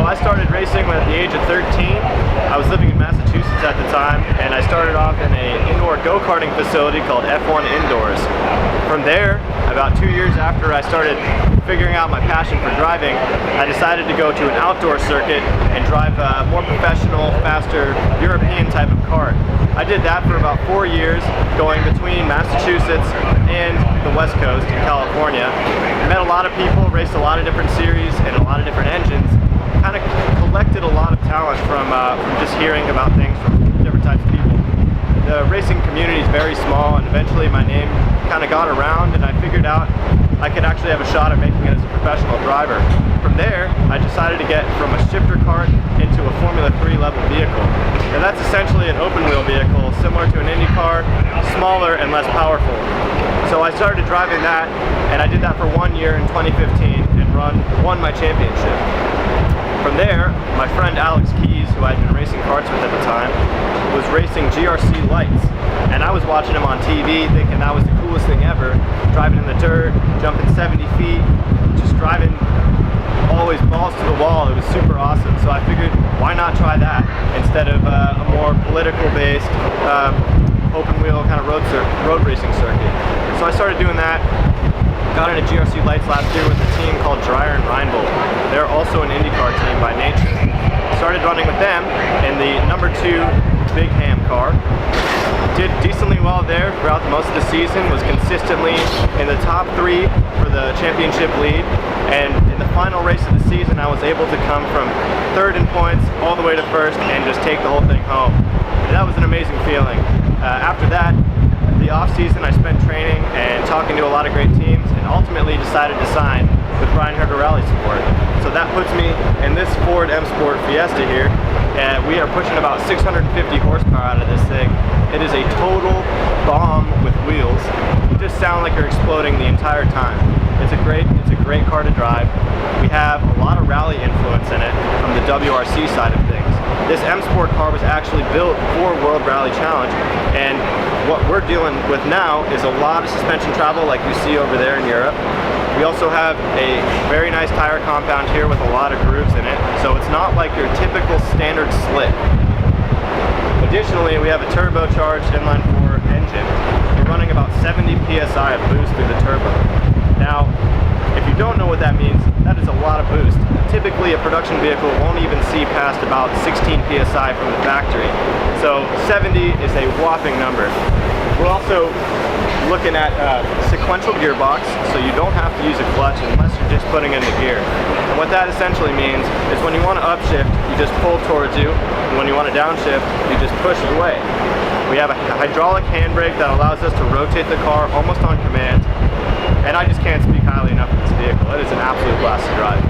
I started racing at the age of 13. I was living in Massachusetts at the time, and I started off in an indoor go-karting facility called F1 Indoors. From there, about 2 years after I started figuring out my passion for driving, I decided to go to an outdoor circuit and drive a more professional, faster, European type of kart. I did that for about 4 years, going between Massachusetts and the West Coast in California. I met a lot of people, raced a lot of different series and a lot of different engines, kind of collected a lot of talent from just hearing about things from different types of people. The racing community is very small, and eventually my name kind of got around, and I figured out I could actually have a shot at making it as a professional driver. From there, I decided to get from a shifter kart into a Formula 3 level vehicle. And that's essentially an open wheel vehicle, similar to an Indy car, smaller and less powerful. So I started driving that, and I did that for 1 year in 2015 and won my championship. From there, my friend Alex Keys, who I'd been racing karts with at the time, was racing GRC lights. And I was watching him on TV thinking that was the coolest thing ever, driving in the dirt, jumping 70 feet, just driving always balls to the wall. It was super awesome. So I figured, why not try that instead of a more political based open wheel kind of road racing circuit. So I started doing that. Got into GRC lights last year with a team called Dreyer and Reinbold. They're also an IndyCar team by nature. Started running with them in the number 2 Bigham car. Did decently well there throughout most of the season, was consistently in the top 3 for the championship lead, and in the final race of the season I was able to come from 3rd in points all the way to 1st and just take the whole thing home. And that was an amazing feeling. After that, the off season I spent training and talking to a lot of great teams, and ultimately decided to sign with Bryan Herta Rally Support. So that puts me in this Ford M Sport Fiesta here, and we are pushing about 650 horsepower out of this thing. It is a total bomb with wheels. You just sound like you're exploding the entire time. It's a great car to drive. We have a lot of rally influence in it from the WRC side of things. This M Sport car was actually built for World Rally Challenge, and what we're dealing with now is a lot of suspension travel like you see over there in Europe. We also have a very nice tire compound here with a lot of grooves in it, so it's not like your typical standard slick. Additionally, we have a turbocharged inline-4 engine. We're running about 70 psi of boost through the turbo. Now, if you don't know what that means, that is a lot of boost. Typically, a production vehicle won't even see past about 16 psi from the factory. So 70 is a whopping number. We're also looking at sequential gearbox, so you don't have to use a clutch unless you're just putting in the gear. And what that essentially means is when you want to upshift, you just pull towards you, and when you want to downshift, you just push it away. We have a hydraulic handbrake that allows us to rotate the car almost on command, and I just can't speak highly enough of this vehicle. It is an absolute blast to drive.